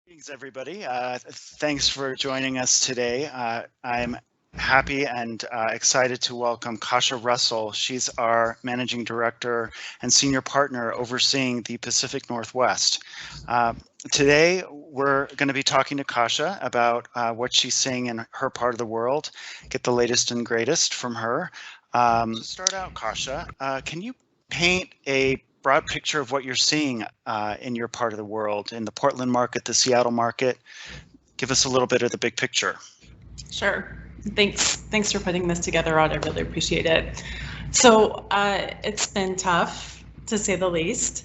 Greetings, everybody. Thanks for joining us today. I'm happy and excited to welcome Kasia Russell. She's our Managing Director and Senior Partner overseeing the Pacific Northwest. Today, we're going to be talking to Kasia about what she's seeing in her part of the world, get the latest and greatest from her. To start out, Kasia, can you paint a broad picture of what you're seeing in your part of the world, in the Portland market, the Seattle market? Give us a little bit of the big picture. Sure. Thanks for putting this together, Rod. I really appreciate it. So it's been tough, to say the least.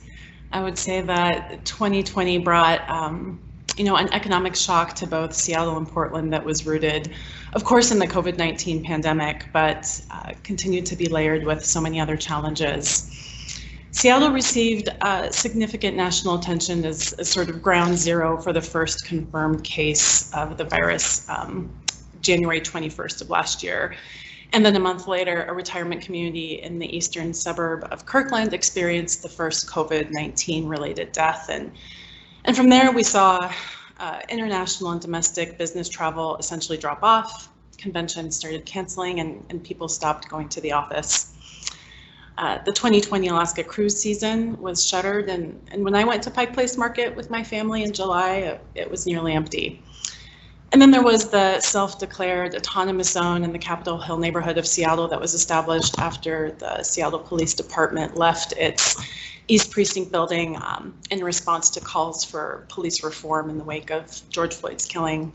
I would say that 2020 brought an economic shock to both Seattle and Portland that was rooted, of course, in the COVID-19 pandemic, but continued to be layered with so many other challenges. Seattle received significant national attention as sort of ground zero for the first confirmed case of the virus, January 21st of last year. And then a month later, a retirement community in the eastern suburb of Kirkland experienced the first COVID-19 related death. And from there, we saw international and domestic business travel essentially drop off. Conventions started canceling and people stopped going to the office. The 2020 Alaska cruise season was shuttered, and when I went to Pike Place Market with my family in July, it was nearly empty. And then there was the self-declared autonomous zone in the Capitol Hill neighborhood of Seattle that was established after the Seattle Police Department left its East Precinct building in response to calls for police reform in the wake of George Floyd's killing.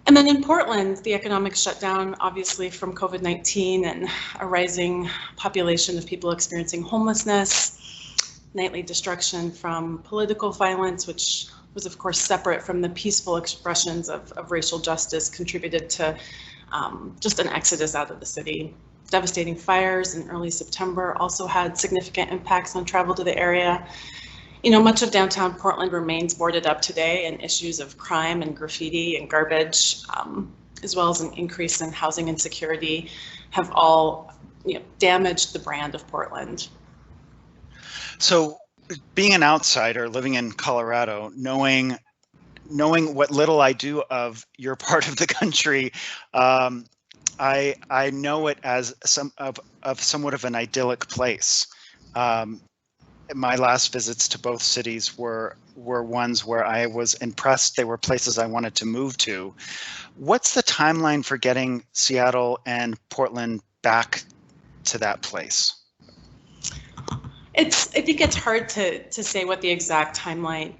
And then in Portland, the economic shutdown, obviously from COVID-19 and a rising population of people experiencing homelessness, nightly destruction from political violence, which was of course separate from the peaceful expressions of racial justice, contributed to just an exodus out of the city. Devastating fires in early September also had significant impacts on travel to the area. Much of downtown Portland remains boarded up today, and issues of crime and graffiti and garbage, as well as an increase in housing insecurity, have all damaged the brand of Portland. So being an outsider living in Colorado, knowing what little I do of your part of the country, I know it as somewhat of an idyllic place. My last visits to both cities were ones where I was impressed. They were places I wanted to move to. What's the timeline for getting Seattle and Portland back to that place? I think it's hard to say what the exact timeline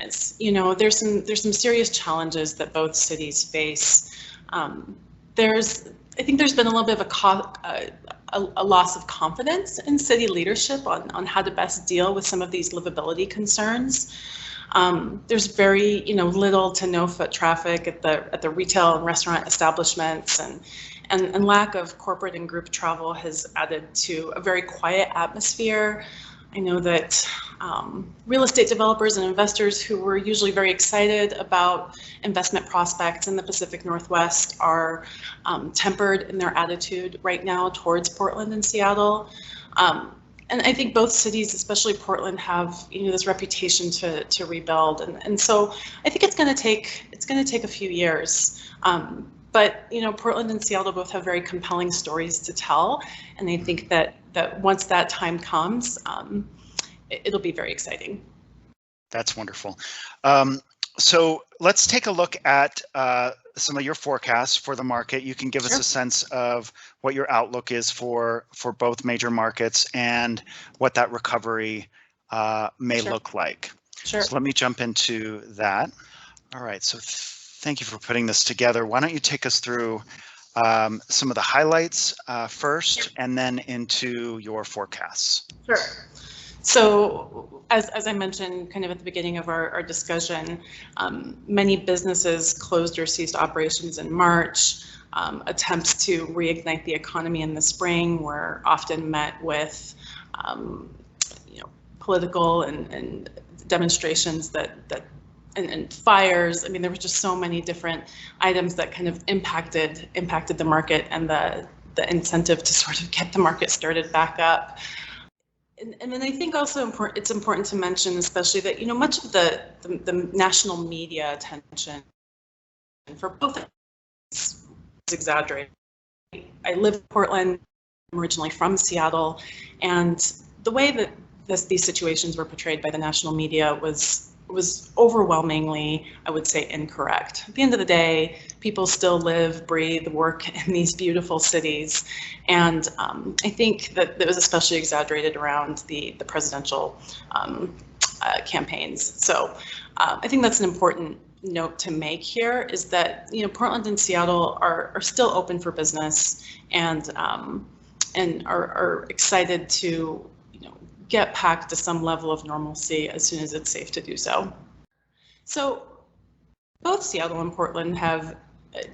is. There's some serious challenges that both cities face. I think there's been a little bit of a loss of confidence in city leadership on how to best deal with some of these livability concerns. There's very little to no foot traffic at the retail and restaurant establishments, and lack of corporate and group travel has added to a very quiet atmosphere. I know that real estate developers and investors who were usually very excited about investment prospects in the Pacific Northwest are tempered in their attitude right now towards Portland and Seattle. And I think both cities, especially Portland, have this reputation to rebuild, and so I think it's going to take a few years. But Portland and Seattle both have very compelling stories to tell, and I think that once that time comes, it'll be very exciting. That's wonderful. So let's take a look at some of your forecasts for the market. You can give us a sense of what your outlook is for both major markets and what that recovery may look like. Sure. So let me jump into that. All right. So thank you for putting this together. Why don't you take us through some of the highlights first, and then into your forecasts. Sure. So as I mentioned kind of at the beginning of our discussion, many businesses closed or ceased operations in March. Attempts to reignite the economy in the spring were often met with political and demonstrations and fires. I mean, there were just so many different items that kind of impacted the market and the incentive to sort of get the market started back up. And then I think also it's important to mention, especially that, much of the national media attention for both is exaggerated. I live in Portland, I'm originally from Seattle, and the way that these situations were portrayed by the national media was overwhelmingly, I would say, incorrect. At the end of the day, people still live, breathe, work in these beautiful cities, and I think that it was especially exaggerated around the presidential campaigns. So I think that's an important note to make here, is that Portland and Seattle are still open for business, and are excited to get back to some level of normalcy as soon as it's safe to do so. So both Seattle and Portland have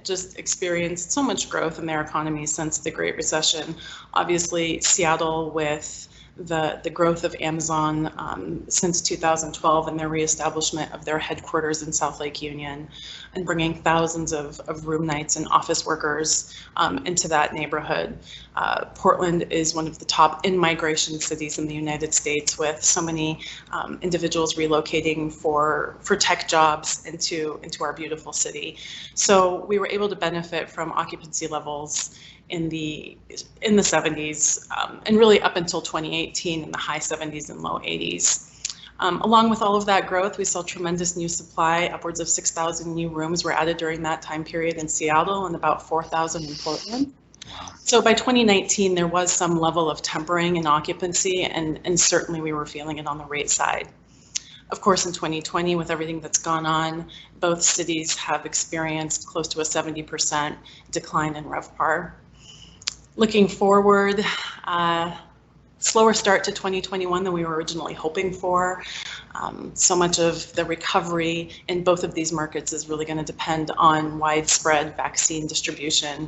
just experienced so much growth in their economies since the Great Recession. Obviously, Seattle with the growth of Amazon since 2012 and their reestablishment of their headquarters in South Lake Union, and bringing thousands of room nights and office workers into that neighborhood. Portland is one of the top in-migration cities in the United States, with so many individuals relocating for tech jobs into our beautiful city. So we were able to benefit from occupancy levels in the 70s, and really up until 2018 in the high 70s and low 80s. Along with all of that growth, we saw tremendous new supply. Upwards of 6,000 new rooms were added during that time period in Seattle, and about 4,000 in Portland. So by 2019, there was some level of tempering in occupancy, and certainly we were feeling it on the rate side. Of course, in 2020, with everything that's gone on, both cities have experienced close to a 70% decline in RevPAR. Looking forward, slower start to 2021 than we were originally hoping for. So much of the recovery in both of these markets is really going to depend on widespread vaccine distribution.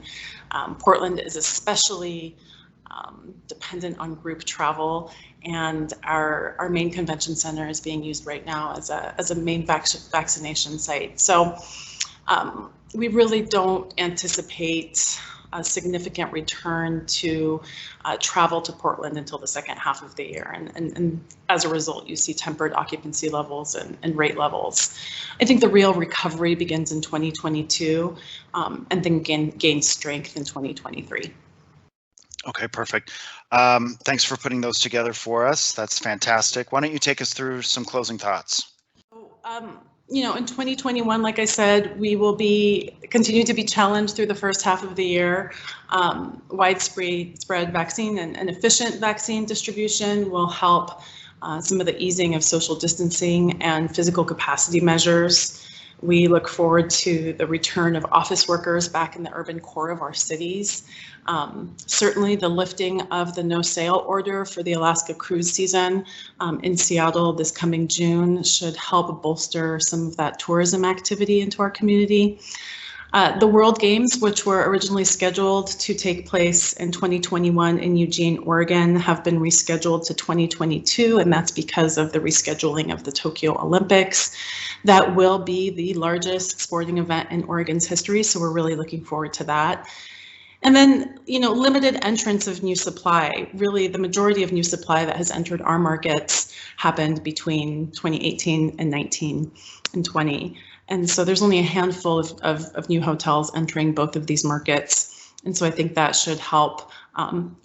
Portland is especially dependent on group travel, and our main convention center is being used right now as a main vaccination site. So we really don't anticipate a significant return to travel to Portland until the second half of the year. And as a result, you see tempered occupancy levels and rate levels. I think the real recovery begins in 2022 and then gains strength in 2023. Okay, perfect. Thanks for putting those together for us. That's fantastic. Why don't you take us through some closing thoughts? In 2021, like I said, we will continue to be challenged through the first half of the year. Widespread vaccine and efficient vaccine distribution will help some of the easing of social distancing and physical capacity measures. We look forward to the return of office workers back in the urban core of our cities. Certainly the lifting of the no sail order for the Alaska cruise season in Seattle this coming June should help bolster some of that tourism activity into our community. The World Games, which were originally scheduled to take place in 2021 in Eugene, Oregon, have been rescheduled to 2022, and that's because of the rescheduling of the Tokyo Olympics. That will be the largest sporting event in Oregon's history, so we're really looking forward to that. And then, limited entrance of new supply. Really, the majority of new supply that has entered our markets happened between 2018 and 19 and 20. And so there's only a handful of new hotels entering both of these markets. And so I think that should help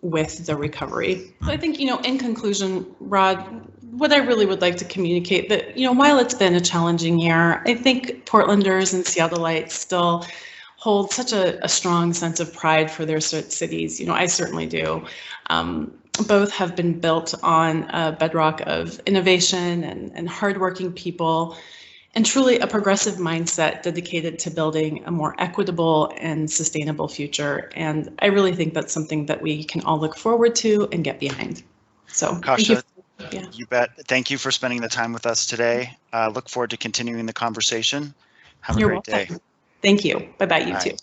with the recovery. So I think, in conclusion, Rod, what I really would like to communicate that, while it's been a challenging year, I think Portlanders and Seattleites still hold such a strong sense of pride for their cities. I certainly do. Both have been built on a bedrock of innovation and hardworking people, and truly a progressive mindset dedicated to building a more equitable and sustainable future. And I really think that's something that we can all look forward to and get behind. So, Kasia, thank you. You bet. Thank you for spending the time with us today. Look forward to continuing the conversation. Have a great day. Thank you. Bye-bye, you too.